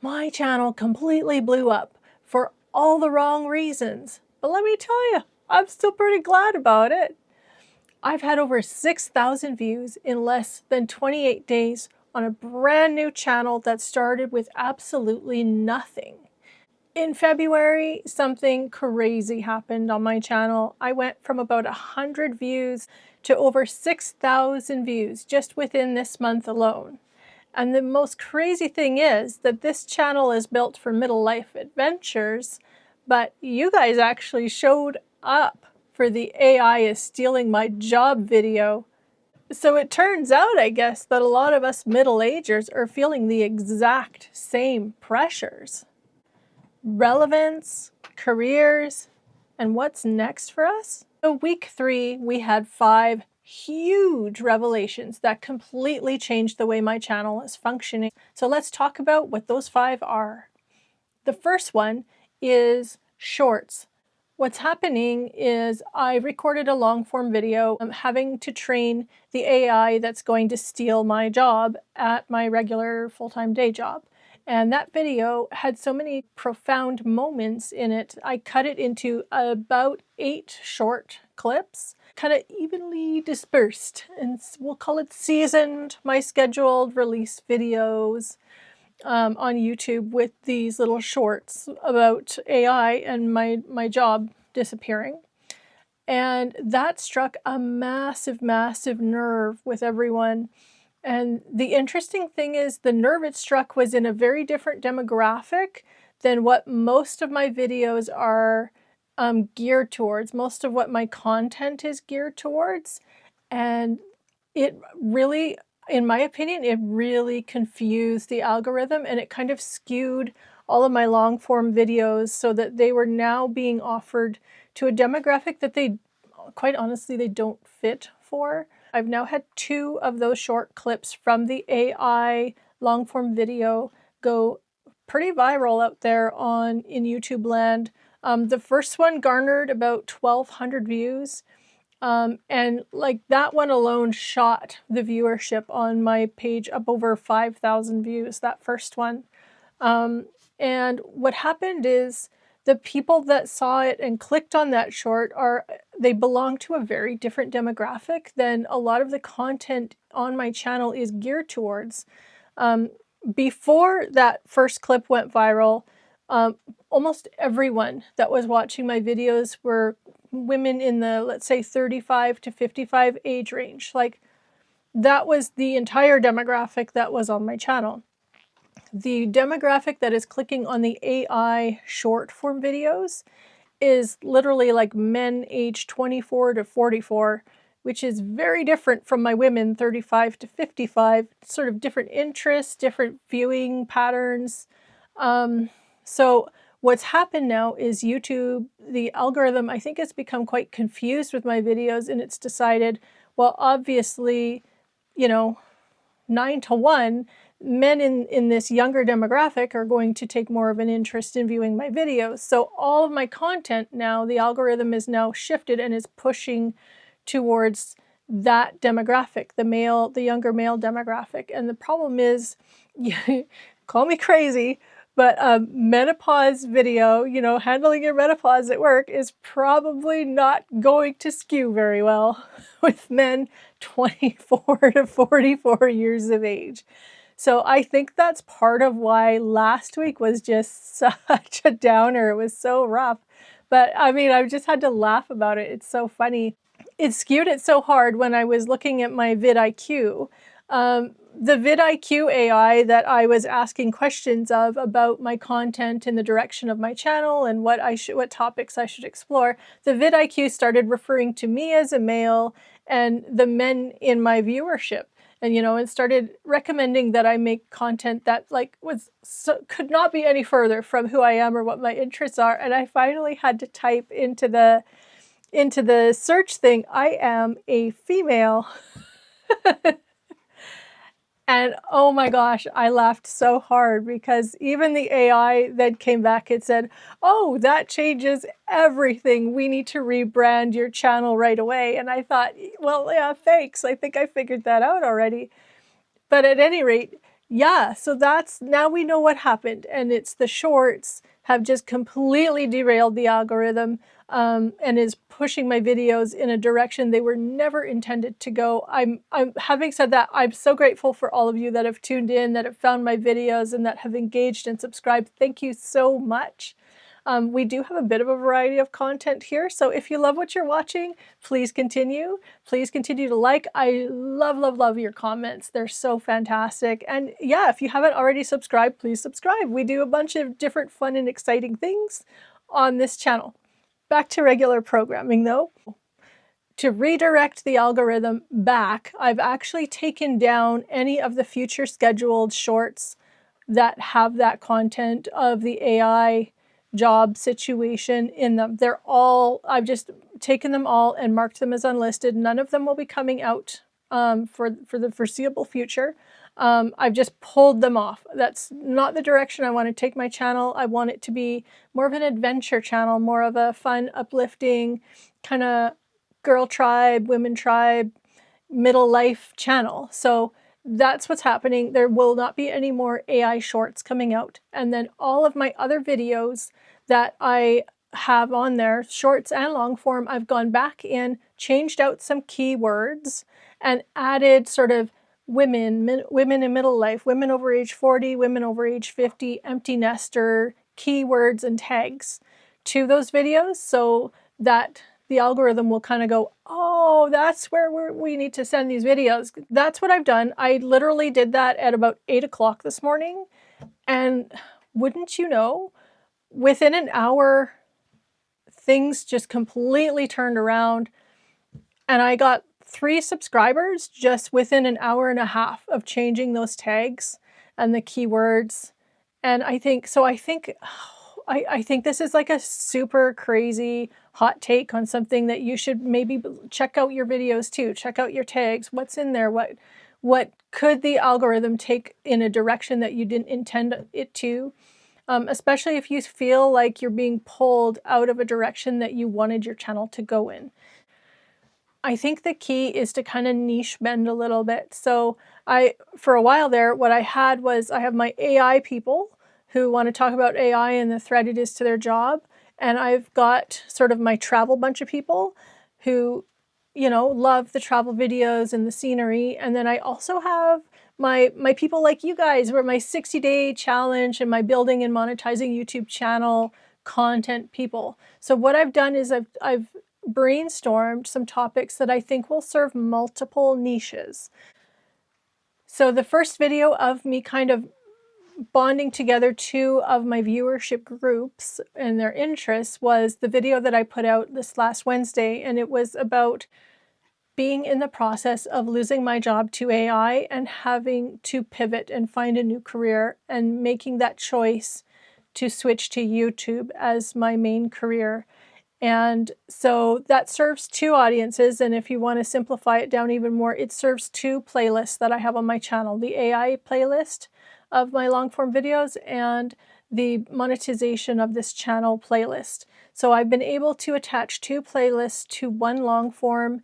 My channel completely blew up for all the wrong reasons. But let me tell you, I'm still pretty glad about it. I've had over 6,000 views in less than 28 days on a brand new channel that started with absolutely nothing. In February, something crazy happened on my channel. I went from about 100 views to over 6,000 views just within this month alone. And the most crazy thing is that this channel is built for middle life adventures, but you guys actually showed up for the AI is stealing my job video. So it turns out, I guess, that a lot of us middle-agers are feeling the exact same pressures. Relevance, careers, and what's next for us? So week 3, we had 5 huge revelations that completely changed the way my channel is functioning. So let's talk about what those 5 are. The first one is shorts. What's happening is I recorded a long form video. I'm having to train the AI that's going to steal my job at my regular full-time day job. And that video had so many profound moments in it. I cut it into about 8 short clips, kind of evenly dispersed, and we'll call it seasoned, my scheduled release videos on YouTube with these little shorts about AI and my job disappearing. And that struck a massive, massive nerve with everyone. And the interesting thing is the nerve it struck was in a very different demographic than what most of my videos are geared towards. Most of what my content is geared towards. And it really, in my opinion, it really confused the algorithm, and it kind of skewed all of my long form videos so that they were now being offered to a demographic that they, quite honestly, they don't fit for. I've now had 2 of those short clips from the AI long form video go pretty viral out there in YouTube land. The first one garnered about 1,200 views. And like that one alone shot the viewership on my page up over 5,000 views, that first one. And what happened is the people that saw it and clicked on that short they belong to a very different demographic than a lot of the content on my channel is geared towards. Before that first clip went viral, almost everyone that was watching my videos were women in the, let's say, 35 to 55 age range. Like, that was the entire demographic that was on my channel. The demographic that is clicking on the AI short form videos is literally like men aged 24 to 44, which is very different from my women 35 to 55, sort of different interests, different viewing patterns. So what's happened now is YouTube, the algorithm, I think, has become quite confused with my videos, and it's decided, well, obviously, you know, 9 to 1, men in this younger demographic are going to take more of an interest in viewing my videos. So all of my content now, the algorithm is now shifted and is pushing towards that demographic, the younger male demographic. And the problem is, call me crazy, but a menopause video, handling your menopause at work is probably not going to skew very well with men 24 to 44 years of age. So I think that's part of why last week was just such a downer. It was so rough. But I mean, I just had to laugh about it. It's so funny. It skewed it so hard when I was looking at my vidIQ. The vidIQ AI that I was asking questions of about my content in the direction of my channel and what topics I should explore, the vidIQ started referring to me as a male and the men in my viewership. And, and started recommending that I make content that could not be any further from who I am or what my interests are. And I finally had to type into the search thing, I am a female. And oh my gosh, I laughed so hard because even the AI that came back, it said, oh, that changes everything. We need to rebrand your channel right away. And I thought, well, yeah, thanks. I think I figured that out already. But at any rate, yeah, so that's, now we know what happened, and it's the shorts have just completely derailed the algorithm, and is pushing my videos in a direction they were never intended to go. I'm having said that, I'm so grateful for all of you that have tuned in, that have found my videos, and that have engaged and subscribed. Thank you so much. We do have a bit of a variety of content here, so if you love what you're watching, please continue. Please continue to like. I love, love, love your comments. They're so fantastic. And yeah, if you haven't already subscribed, please subscribe. We do a bunch of different fun and exciting things on this channel. Back to regular programming though. To redirect the algorithm back, I've actually taken down any of the future scheduled shorts that have that content of the AI job situation in them. They're all, I've just taken them all and marked them as unlisted. None of them will be coming out for the foreseeable future. I've just pulled them off. That's not the direction I want to take my channel. I want it to be more of an adventure channel, more of a fun, uplifting, kind of girl tribe, women tribe, middle life channel. So that's what's happening. There will not be any more AI shorts coming out. And then all of my other videos that I have on there, shorts and long form, I've gone back in, changed out some keywords, and added sort of women in middle life, women over age 40, women over age 50, empty nester, keywords and tags to those videos, so that the algorithm will kind of go, oh, that's where we need to send these videos. That's what I've done. I literally did that at about 8 o'clock this morning. And wouldn't you know, within an hour, things just completely turned around. And I got 3 subscribers just within an hour and a half of changing those tags and the keywords. And I think this is like a super crazy hot take on something that you should maybe check out your videos too. Check out your tags. What's in there? What could the algorithm take in a direction that you didn't intend it to? Especially if you feel like you're being pulled out of a direction that you wanted your channel to go in. I think the key is to kind of niche bend a little bit. So for a while there, what I had was I have my AI people who want to talk about AI and the threat it is to their job. And I've got sort of my travel bunch of people who, you know, love the travel videos and the scenery. And then I also have my people like you guys, who are my 60-day challenge and my building and monetizing YouTube channel content people. So what I've done is I've brainstormed some topics that I think will serve multiple niches. So the first video of me kind of bonding together 2 of my viewership groups and their interests was the video that I put out this last Wednesday, and it was about being in the process of losing my job to AI and having to pivot and find a new career and making that choice to switch to YouTube as my main career. And so that serves 2 audiences, and if you want to simplify it down even more, it serves 2 playlists that I have on my channel. The AI playlist of my long form videos and the monetization of this channel playlist. So I've been able to attach 2 playlists to one long form,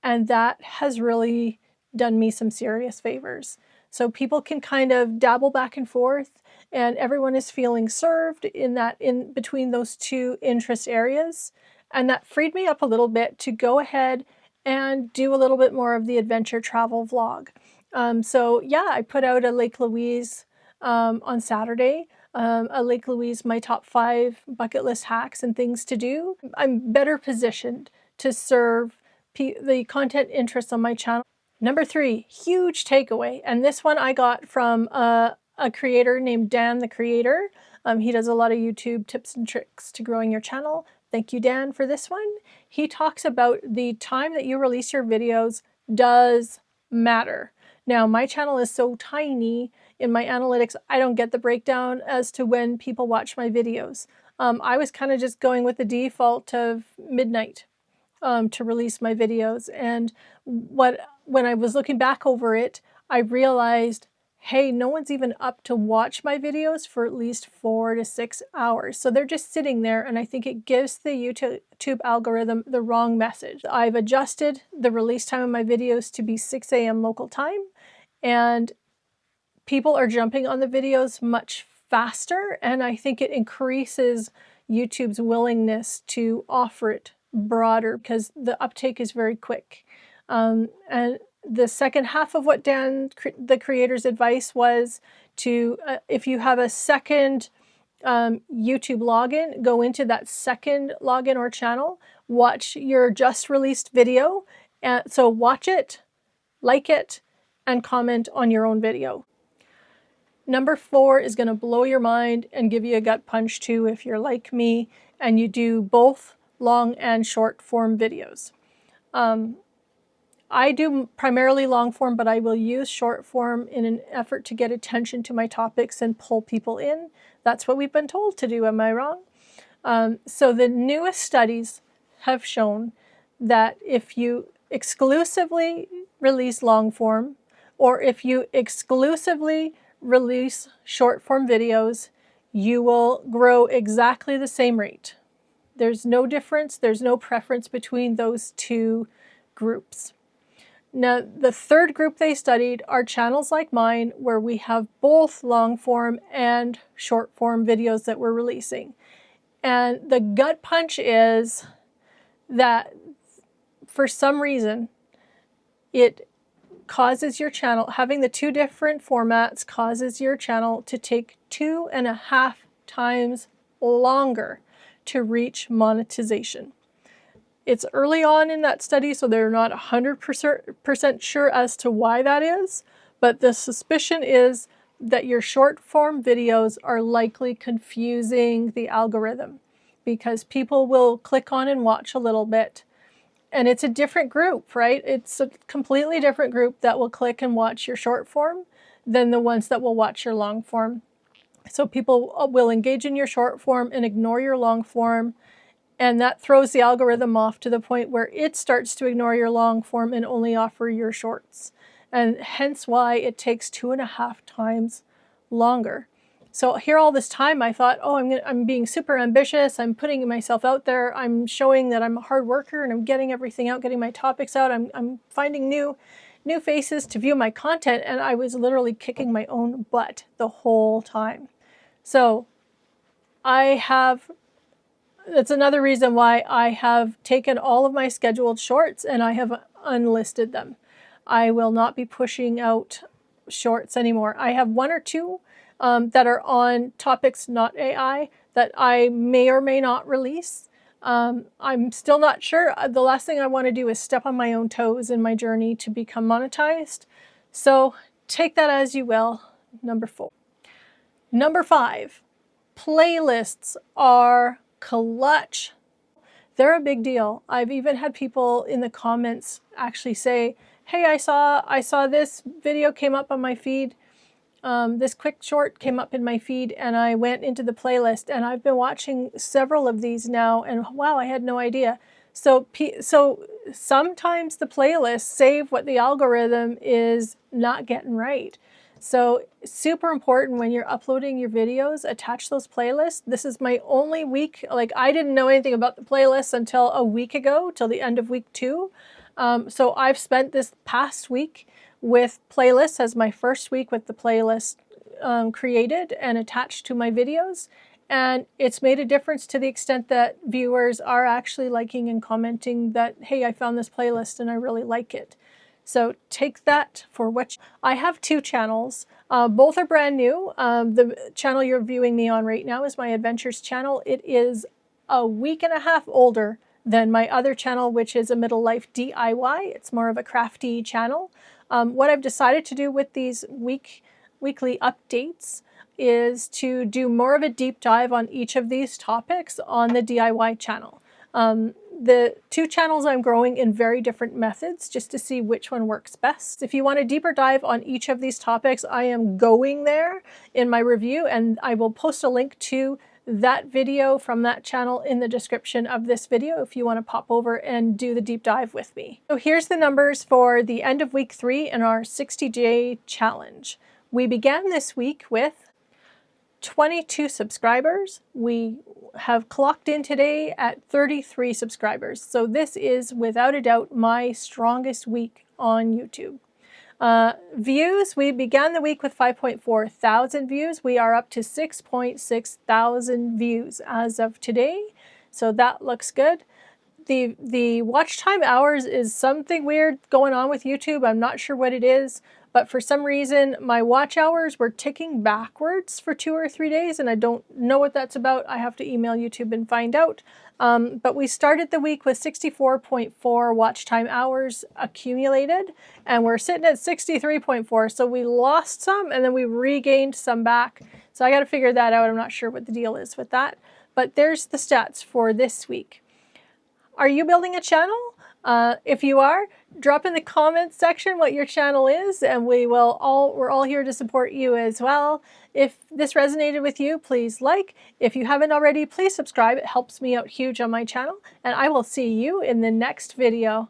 and that has really done me some serious favors. So people can kind of dabble back and forth, and everyone is feeling served in between those 2 interest areas. And that freed me up a little bit to go ahead and do a little bit more of the adventure travel vlog. So yeah, I put out a Lake Louise on Saturday. A Lake Louise, my top 5 bucket list hacks and things to do. I'm better positioned to serve the content interests on my channel. Number 3, huge takeaway, and this one I got from a creator named Dan the Creator. He does a lot of YouTube tips and tricks to growing your channel. Thank you, Dan, for this one. He talks about the time that you release your videos does matter. Now, my channel is so tiny in my analytics, I don't get the breakdown as to when people watch my videos. I was kind of just going with the default of midnight to release my videos. And when I was looking back over it, I realized, hey, no one's even up to watch my videos for at least 4 to 6 hours. So they're just sitting there, and I think it gives the YouTube algorithm the wrong message. I've adjusted the release time of my videos to be 6 a.m. local time, and people are jumping on the videos much faster, and I think it increases YouTube's willingness to offer it broader because the uptake is very quick. And the second half of what Dan, the creator's advice was to, if you have a second YouTube login, go into that second login or channel, watch your just released video. So watch it, like it, and comment on your own video. Number 4 is going to blow your mind and give you a gut punch too if you're like me and you do both long and short form videos. I do primarily long form, but I will use short form in an effort to get attention to my topics and pull people in. That's what we've been told to do, am I wrong? So the newest studies have shown that if you exclusively release long form, or if you exclusively release short form videos, you will grow exactly the same rate. There's no difference, there's no preference between those two groups. Now, the third group they studied are channels like mine where we have both long form and short form videos that we're releasing. And the gut punch is that for some reason, it causes your channel, having the two different formats causes your channel to take 2.5 times longer to reach monetization. It's early on in that study, so they're not 100% sure as to why that is, but the suspicion is that your short form videos are likely confusing the algorithm because people will click on and watch a little bit. And it's a different group, right? It's a completely different group that will click and watch your short form than the ones that will watch your long form. So people will engage in your short form and ignore your long form. And that throws the algorithm off to the point where it starts to ignore your long form and only offer your shorts. And hence why it takes 2.5 times longer. So here all this time I thought, oh, I'm being super ambitious. I'm putting myself out there. I'm showing that I'm a hard worker and I'm getting everything out, getting my topics out. I'm finding new faces to view my content. And I was literally kicking my own butt the whole time. So that's another reason why I have taken all of my scheduled shorts and I have unlisted them. I will not be pushing out shorts anymore. I have 1 or 2 that are on topics not AI that I may or may not release. I'm still not sure. The last thing I want to do is step on my own toes in my journey to become monetized. So take that as you will. Number 4. Number 5, playlists are clutch. They're a big deal. I've even had people in the comments actually say, hey, I saw this video came up on my feed. This quick short came up in my feed and I went into the playlist and I've been watching several of these now and wow, I had no idea. So sometimes the playlists save what the algorithm is not getting right. So super important when you're uploading your videos, attach those playlists. This is my only week. Like I didn't know anything about the playlists until a week ago, till the end of week 2. So I've spent this past week with playlists as my first week with the playlist created and attached to my videos. And it's made a difference to the extent that viewers are actually liking and commenting that, hey, I found this playlist and I really like it. So take that for what I have 2 channels. Both are brand new. The channel you're viewing me on right now is my Adventures channel. It is a week and a half older than my other channel, which is a Middle Life DIY. It's more of a crafty channel. What I've decided to do with these weekly updates is to do more of a deep dive on each of these topics on the DIY channel. The 2 channels I'm growing in very different methods just to see which one works best. If you want a deeper dive on each of these topics, I am going there in my review and I will post a link to that video from that channel in the description of this video if you want to pop over and do the deep dive with me. So here's the numbers for the end of week 3 in our 60-day challenge. We began this week with 22 subscribers. We have clocked in today at 33 subscribers. So this is without a doubt my strongest week on YouTube. Views, we began the week with 5.4 thousand views. We are up to 6.6 thousand views as of today. So that looks good. The watch time hours is something weird going on with YouTube. I'm not sure what it is, but for some reason my watch hours were ticking backwards for 2 or 3 days, and I don't know what that's about. I have to email YouTube and find out. But we started the week with 64.4 watch time hours accumulated, and we're sitting at 63.4. So we lost some and then we regained some back. So I got to figure that out. I'm not sure what the deal is with that. But there's the stats for this week. Are you building a channel? If you are, drop in the comments section what your channel is, and we're all here to support you as well. If this resonated with you, please like. If you haven't already, please subscribe. It helps me out huge on my channel, and I will see you in the next video.